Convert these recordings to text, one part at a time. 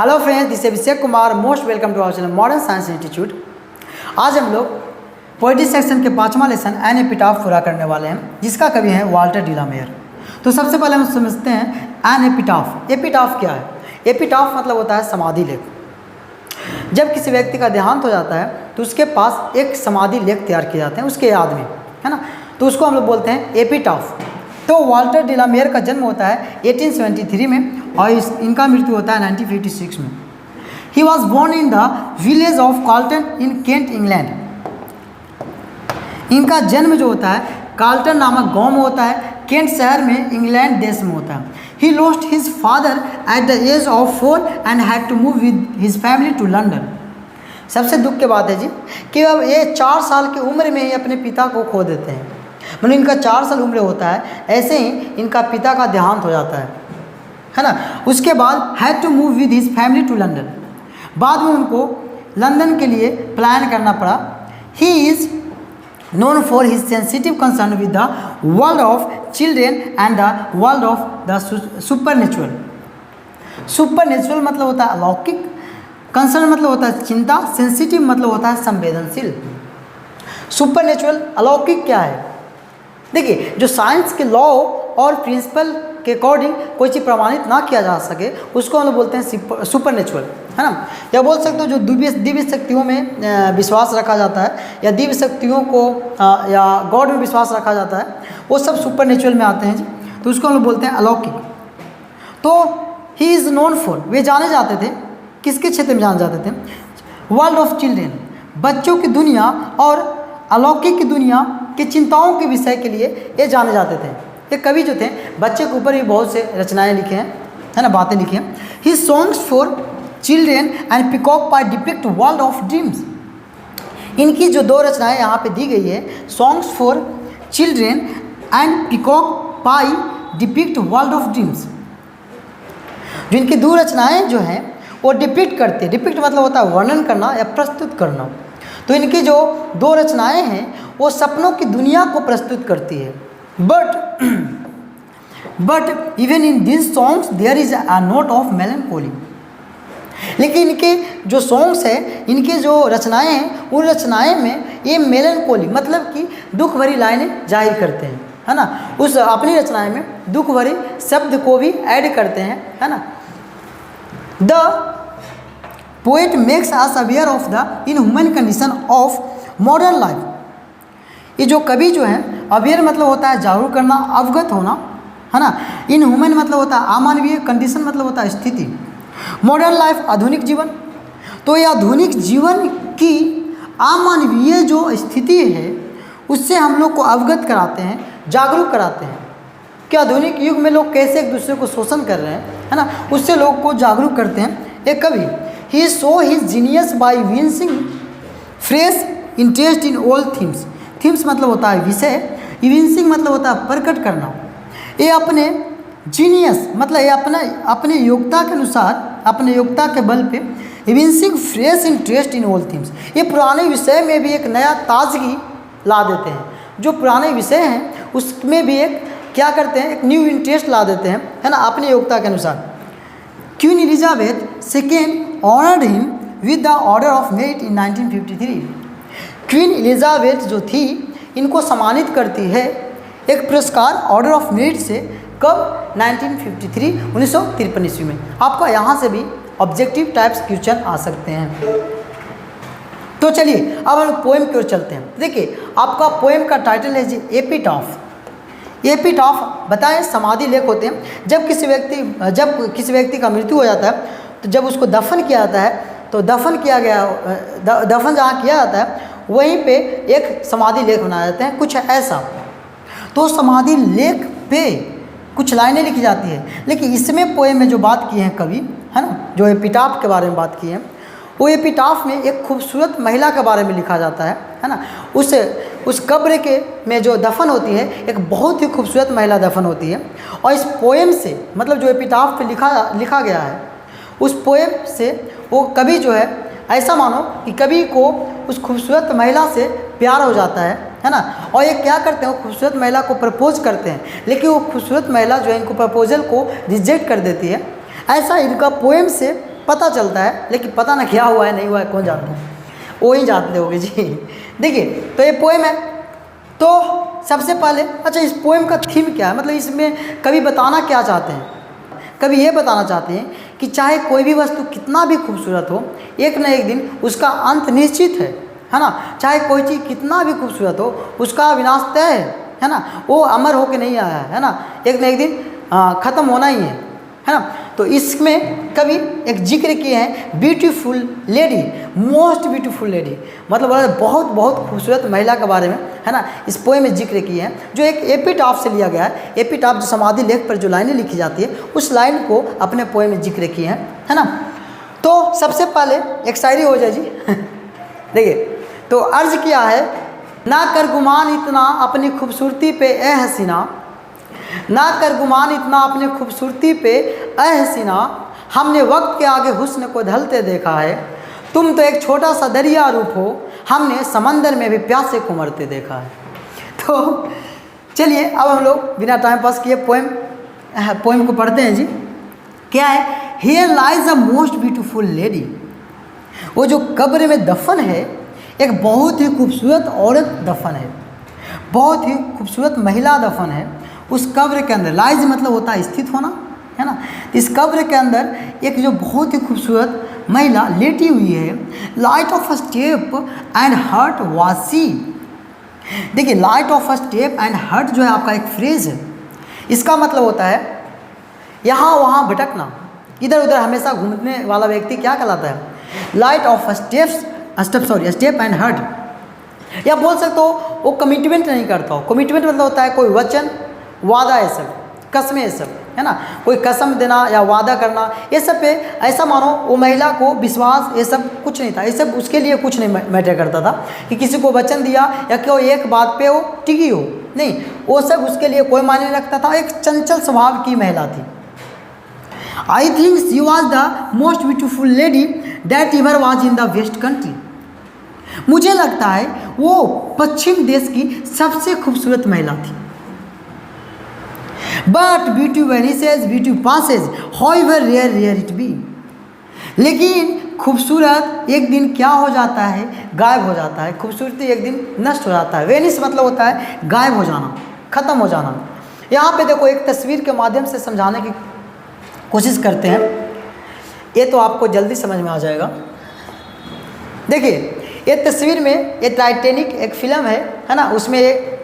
Hello friends, this Abhishek Kumar. Most welcome to our channel modern science institute. आज हम लोग poetry section के 5वां लेसन एन एपिटाफ पूरा करने वाले हैं, जिसका कवि है वाल्टर डिलामेयर। तो सबसे पहले हम समझते हैं एन एपिटाफ। एपिटाफ क्या है? एपिटाफ मतलब होता है समाधि लेख। जब किसी व्यक्ति का देहांत हो जाता है तो उसके पास एक समाधि लेख तैयार किए जाते हैं उसके याद में, है ना। तो उसको हम लोग बोलते हैं एपिटाफ। तो वाल्टर डिलामेयर का जन्म होता है 1873 में और इनका मृत्यु होता है 1956 में। He was born in the village of Carlton in Kent, England. इनका जन्म जो होता है कार्ल्टन नामक गांव में होता है, केंट शहर में, इंग्लैंड देश में होता है। He lost his father at the age of 4 and had to move with his family to London. सबसे दुख की बात है जी कि अब ये 4 साल की उम्र में ही अपने पिता को खो देते हैं। मतलब इनका 4 साल उम्र होता है, ऐसे ही इनका पिता का देहांत हो जाता है ना। उसके बाद had to move with his family to London. बाद में उनको लंदन के लिए प्लान करना पड़ा। He is known for his sensitive concern with the world of children and the world of the supernatural. Supernatural मतलब होता है अलौकिक, कंसर्न मतलब होता है चिंता, सेंसिटिव मतलब होता है संवेदनशील। सुपरनेचुरल अलौकिक क्या है? देखिए, जो साइंस के लॉ और प्रिंसिपल के अकॉर्डिंग कोई चीज़ प्रमाणित ना किया जा सके उसको हम लोग बोलते हैं सुपरनेचुरल, है ना। या बोल सकते हो जो दिव्य शक्तियों में विश्वास रखा जाता है या दिव्य शक्तियों को या गॉड में विश्वास रखा जाता है, वो सब सुपरनेचुरल में आते हैं जी। तो उसको हम लोग बोलते हैं अलौकिक। तो ही इज़ नोन फॉर, वे जाने जाते थे, किसके क्षेत्र में जाने जाते थे? वर्ल्ड ऑफ चिल्ड्रेन, बच्चों की दुनिया और अलौकिक की दुनिया की चिंताओं के विषय के लिए ये जाने जाते थे। ये कवि जो थे बच्चे के ऊपर भी बहुत से रचनाएं लिखे हैं, है ना, बातें लिखी हैं। He songs for children and peacock pie depict world of dreams. इनकी जो 2 रचनाएं यहाँ पे दी गई है, songs for children and peacock pie depict world of dreams. जो इनकी 2 रचनाएं जो हैं वो डिपिक्ट करते हैं। डिपिक्ट मतलब होता है वर्णन करना या प्रस्तुत करना। तो इनकी जो 2 रचनाएं हैं वो सपनों की दुनिया को प्रस्तुत करती है। But even in this songs there is a note of melancholy. लेकिन इनके जो सॉन्ग्स हैं, इनके जो रचनाएं हैं, उन रचनाएं में ये मेलनकोली मतलब कि दुख भरी लाइनें जाहिर करते हैं, है ना। उस अपनी रचनाएं में दुख भरी शब्द को भी ऐड करते हैं, है ना। The poet makes us aware of the inhuman condition of modern life. ये जो कवि जो है, अवेयर मतलब होता है जागरूक करना, अवगत होना, है ना। इनह्यूमन मतलब होता है अमानवीय, कंडीशन मतलब होता है स्थिति। मॉडर्न लाइफ आधुनिक जीवन। तो ये आधुनिक जीवन की अमानवीय जो स्थिति है उससे हम लोग को अवगत कराते हैं, जागरूक कराते हैं कि आधुनिक युग में लोग कैसे एक दूसरे को शोषण कर रहे हैं, है ना। उससे लोग को जागरूक करते हैं एक कवि। He show his genius by evincing fresh interest in old themes. Themes मतलब होता है विषय, इविंसिंग मतलब होता है प्रकट करना। ये अपने जीनियस मतलब ये अपने योग्यता के अनुसार, अपने योग्यता के बल पे evincing fresh interest in old themes. ये पुराने विषय में भी एक नया ताजगी ला देते हैं। जो पुराने विषय हैं उसमें भी एक क्या करते हैं, एक न्यू इंटरेस्ट ला देते हैं, है ना, अपनी योग्यता के अनुसार। Queen Elizabeth second honoured him with the order of merit in 1953। Queen Elizabeth जो थी इनको सम्मानित करती है एक पुरस्कार ऑर्डर ऑफ मेरिट से। कब? 1953 ईस्वी में। आपका यहाँ से भी ऑब्जेक्टिव टाइप्स क्वेश्चन आ सकते हैं। तो चलिए अब हम पोएम की ओर चलते हैं। देखिए, आपका पोएम का टाइटल है जी एपिटाफ। एपिटाफ बताएं समाधि लेख होते हैं। जब किसी व्यक्ति का मृत्यु हो जाता है तो जब उसको दफन किया जाता है तो दफन जहाँ किया जाता है वहीं पे एक समाधि लेख बनाया जाता है, कुछ ऐसा। तो समाधि लेख पे कुछ लाइनें लिखी जाती है। लेकिन इसमें पोएम में जो बात की है कवि, है ना, जो एपिटाफ के बारे में बात की है, वो एपिटाफ में एक खूबसूरत महिला के बारे में लिखा जाता है ना। उस कब्र के में जो दफन होती है एक बहुत ही खूबसूरत महिला दफन होती है। और इस पोएम से मतलब जो एपिटाफ पे लिखा गया है उस पोएम से वो कवि जो है, ऐसा मानो कि कवि को उस खूबसूरत महिला से प्यार हो जाता है ना। और ये क्या करते हैं, वो खूबसूरत महिला को प्रपोज करते हैं, लेकिन वो खूबसूरत महिला जो है इनको प्रपोजल को रिजेक्ट कर देती है। ऐसा इनका पोएम से पता चलता है, लेकिन पता ना क्या हुआ है नहीं हुआ है कौन जानता है, वो ही जानते होगे जी। देखिए तो ये पोएम है। तो सबसे पहले अच्छा इस पोएम का थीम क्या है, मतलब इसमें कवि बताना क्या चाहते हैं। कवि ये बताना चाहते हैं कि चाहे कोई भी वस्तु कितना भी खूबसूरत हो, एक न एक दिन उसका अंत निश्चित है ना। चाहे कोई चीज़ कितना भी खूबसूरत हो, उसका विनाश तय है ना। वो अमर होके नहीं आया है ना, एक न एक दिन ख़त्म होना ही है ना। तो इसमें कवि एक जिक्र किए हैं beautiful lady, most beautiful lady, मतलब बहुत बहुत खूबसूरत महिला के बारे में है ना इस पोएम में जिक्र किए हैं, जो एक एपिटाफ से लिया गया है। एपिटाफ जो समाधि लेख पर जो लाइनें लिखी जाती है, उस लाइन को अपने पोएम में जिक्र किए हैं, है ना। तो सबसे पहले एक शायरी हो जाए जी। देखिए तो अर्ज किया है, ना कर गुमान इतना अपनी खूबसूरती पे ए हसीना, ना कर गुमान इतना अपने खूबसूरती पे ए हसीना, हमने वक्त के आगे हुस्न को ढलते देखा है, तुम तो एक छोटा सा दरिया रूप हो, हमने समंदर में भी प्यासे को मरते देखा है। तो चलिए अब हम लोग बिना टाइम पास किए पोएम को पढ़ते हैं जी। क्या है, here lies a most beautiful lady, वो जो कब्र में दफन है एक बहुत ही खूबसूरत औरत दफन है, बहुत ही खूबसूरत महिला दफन है उस कब्र के अंदर। लाइज मतलब होता है स्थित होना, है ना। इस कब्र के अंदर एक जो बहुत ही खूबसूरत महिला लेटी हुई है। Light of a step and heart वासी, देखिए light of a step and heart जो है आपका एक फ्रेज है, इसका मतलब होता है यहाँ वहाँ भटकना, इधर उधर हमेशा घूमने वाला व्यक्ति क्या कहलाता है, light of a step and heart. या बोल सकते हो वो कमिटमेंट नहीं करता हो। कमिटमेंट मतलब होता है कोई वचन, वादा, ये सब कसमें, ये सब है ना, कोई कसम देना या वादा करना, ये सब पे ऐसा मानो वो महिला को विश्वास ये सब कुछ नहीं था। ये सब उसके लिए कुछ नहीं मैटर करता था कि किसी को वचन दिया या क्यों एक बात पे वो टिकी हो, नहीं, वो सब उसके लिए कोई मायने नहीं रखता था। एक चंचल स्वभाव की महिला थी। I think she was the most beautiful lady that ever was in the west country, मुझे लगता है वो पश्चिम देश की सबसे खूबसूरत महिला थी। But beauty vanishes, beauty passes, however rare it be, लेकिन खूबसूरत एक दिन क्या हो जाता है, गायब हो जाता है। खूबसूरती एक दिन नष्ट हो जाता है। वेनिस मतलब होता है गायब हो जाना, ख़त्म हो जाना। यहाँ पे देखो एक तस्वीर के माध्यम से समझाने की कोशिश करते हैं, ये तो आपको जल्दी समझ में आ जाएगा। देखिए ये तस्वीर में ये टाइटैनिक एक फिल्म है ना, उसमें ये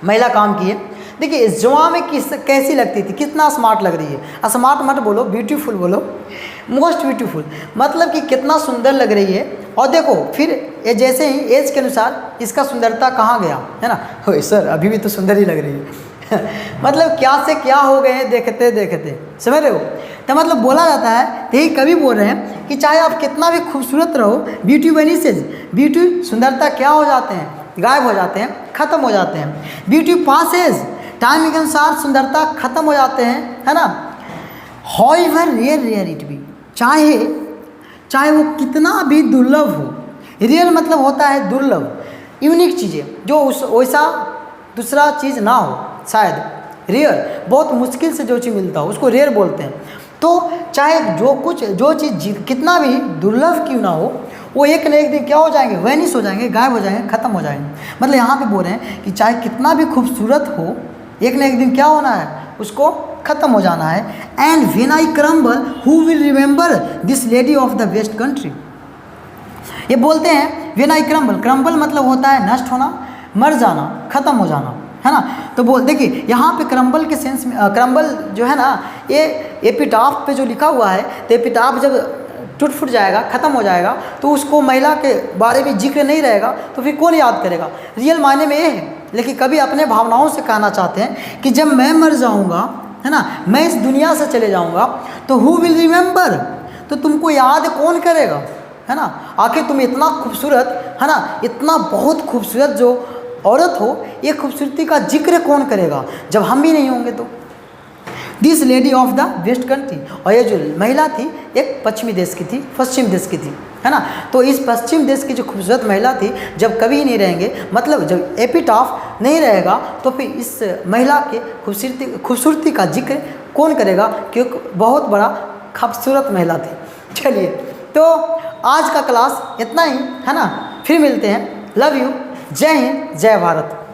महिला काम की है। देखिए इस जुआ में कैसी लगती थी, कितना स्मार्ट लग रही है। स्मार्ट मत बोलो, ब्यूटीफुल बोलो, मोस्ट ब्यूटीफुल, मतलब कि कितना सुंदर लग रही है। और देखो फिर ये जैसे ही एज के अनुसार इसका सुंदरता कहाँ गया, है ना। हो सर अभी भी तो सुंदर ही लग रही है। मतलब क्या से क्या हो गए हैं देखते देखते, समझ रहे हो। तो मतलब बोला जाता है, यही कवि बोल रहे हैं कि चाहे आप कितना भी खूबसूरत रहो, ब्यूटी वेनिसेज, ब्यूटी सुंदरता क्या हो जाते हैं, गायब हो जाते हैं, ख़त्म हो जाते हैं। ब्यूटी पासेज, टाइम के अनुसार सुंदरता खत्म हो जाते हैं, है ना। हाउएवर रेयर इट बी, चाहे वो कितना भी दुर्लभ हो। रेयर मतलब होता है दुर्लभ, यूनिक चीज़ें, जो उस वैसा दूसरा चीज़ ना हो। शायद रेयर बहुत मुश्किल से जो चीज़ मिलता हो उसको रेयर बोलते हैं। तो चाहे जो चीज़ कितना भी दुर्लभ क्यों ना हो, वो एक न एक दिन क्या हो जाएंगे, वैनिश हो जाएंगे, गायब हो जाएंगे, ख़त्म हो जाएंगे। मतलब यहाँ पे बोल रहे हैं कि चाहे कितना भी खूबसूरत हो, एक न एक दिन क्या होना है, उसको ख़त्म हो जाना है। And when I crumble who will remember this lady of the west country, ये बोलते हैं व्हेन आई क्रम्बल, क्रम्बल मतलब होता है नष्ट होना, मर जाना, ख़त्म हो जाना, है ना। तो देखिए यहाँ पे क्रम्बल के सेंस में, क्रम्बल जो है ना, ये एपिटाफ पे जो लिखा हुआ है, तो एपिटाफ जब टूट फूट जाएगा, ख़त्म हो जाएगा, तो उसको महिला के बारे में जिक्र नहीं रहेगा, तो फिर कौन याद करेगा। रियल मायने में ये है, लेकिन कभी अपने भावनाओं से कहना चाहते हैं कि जब मैं मर जाऊंगा, है ना, मैं इस दुनिया से चले जाऊंगा, तो हु विल रिमेंबर, तो तुमको याद कौन करेगा, है ना। आखिर तुम इतना खूबसूरत, है ना, इतना बहुत खूबसूरत जो औरत हो, ये खूबसूरती का जिक्र कौन करेगा जब हम भी नहीं होंगे। तो this lady of the west country, और ये जो महिला थी एक पश्चिमी देश की थी, पश्चिम देश की थी, है ना। तो इस पश्चिम देश की जो खूबसूरत महिला थी, जब कभी नहीं रहेंगे, मतलब जब एपिटाफ नहीं रहेगा, तो फिर इस महिला के खूबसूरती का जिक्र कौन करेगा, क्योंकि बहुत बड़ा खूबसूरत महिला थी। चलिए, तो आज का क्लास इतना ही है ना, फिर मिलते हैं। लव यू, जय हिंद, जय भारत।